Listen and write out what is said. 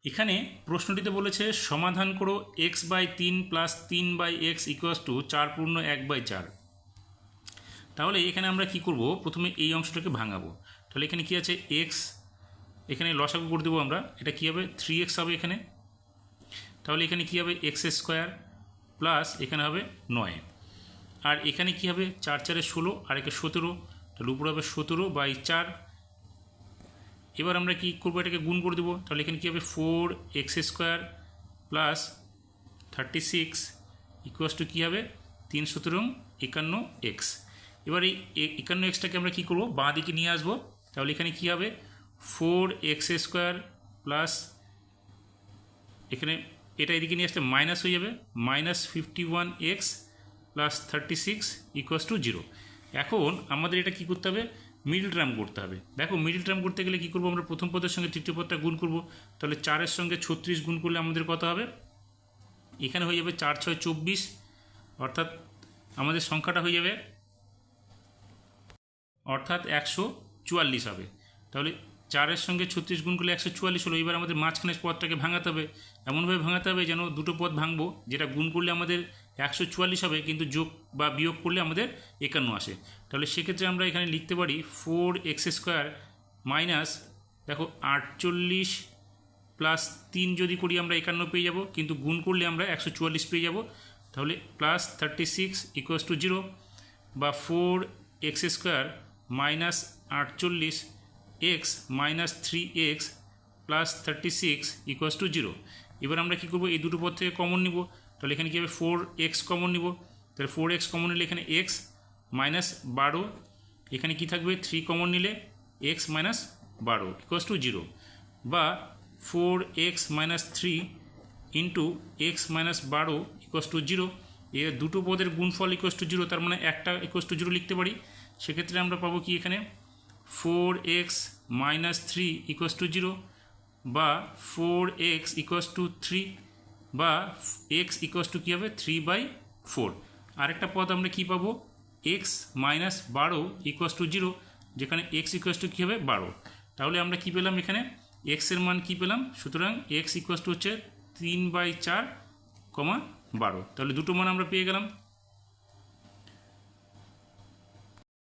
এখানে প্রশ্নটিতে বলেছে সমাধান করো x/3 + 3/x = 4 × 1/4। তাহলে এখানে আমরা কি করব, প্রথমে এই অংশটাকে ভাঙাবো। তাহলে এখানে কি আছে x, এখানে লসাগু করে দেবো আমরা, এটা কি হবে 3x হবে এখানে। তাহলে এখানে কি হবে x² প্লাস এখানে হবে 9, আর এখানে কি হবে 4 × 4 = 16 আর একে 17, তাহলে উপরে হবে 17/4। এবার আমরা কি করবো, এটাকে গুণ করে দেবো। তাহলে এখানে কী হবে 4x² প্লাস 36 = কী হবে 3 × 17 = 51x। এবার এই 51xটাকে আমরা কী করবো, বাঁ দিকে নিয়ে আসবো। তাহলে এখানে কী হবে 4x² প্লাস এখানে এটা এদিকে নিয়ে আসলে মাইনাস হয়ে যাবে, -51x প্লাস 36 = 0। এখন আমাদের এটা কী করতে হবে, মিডল টার্ম করতে হবে। দেখো মিডল টার্ম করতে গেলে কী করবো, আমরা প্রথম পদের সঙ্গে তৃতীয় পদটা গুণ করব। তাহলে 4-এর সঙ্গে 36 গুণ করলে আমাদের কত হবে, এখানে হয়ে যাবে 4 × 6 = 24, অর্থাৎ আমাদের সংখ্যাটা হয়ে যাবে 144 হবে। তাহলে 4-এর সঙ্গে 36 গুণ করলে 144 হলো। এবার আমাদের মাঝখানের পদটাকে ভাঙাতে হবে, এমনভাবে ভাঙাতে হবে যেন দুটো পদ ভাঙবো, যেটা গুণ করলে আমাদের 144 হবে, কিন্তু যোগ বা বিয়োগ করলে আমাদের 51 আসে। তাহলে সেক্ষেত্রে আমরা এখানে লিখতে পারি 4x² মাইনাস দেখো 48 প্লাস 3 যদি করি আমরা 51 পেয়ে যাব, কিন্তু গুণ করলে আমরা 144 পেয়ে যাব। তাহলে প্লাস 36 = 0, বা 4x² minus 48 x minus 3x plus 36 = 0। এবার আমরা কী করবো, এই দুটো পদ থেকে কমন নিব। তাহলে এখানে কী হবে 4x কমন নিব। তাহলে 4x কমন নিলে এখানে x মাইনাস 12, এখানে কি থাকবে 3 কমন নিলে x মাইনাস 12 = 0, বা 4x minus 3 into x minus 12 = 0। এর দুটো পদের গুণফল = 0, তার মানে একটা = 0 লিখতে পারি। সেক্ষেত্রে আমরা পাবো কি এখানে 4x মাইনাস 3 = 0, বা 4x = 3, বা x কী হবে 3/4। আরেকটা পদ আমরা কি পাবো x মাইনাস 12 = 0, যেখানে x কী হবে 12। তাহলে আমরা কি পেলাম, এখানে x এর মান কি পেলাম, সুতরাং x হচ্ছে 3/4, 12। তাহলে দুটো মান আমরা পেয়ে গেলাম।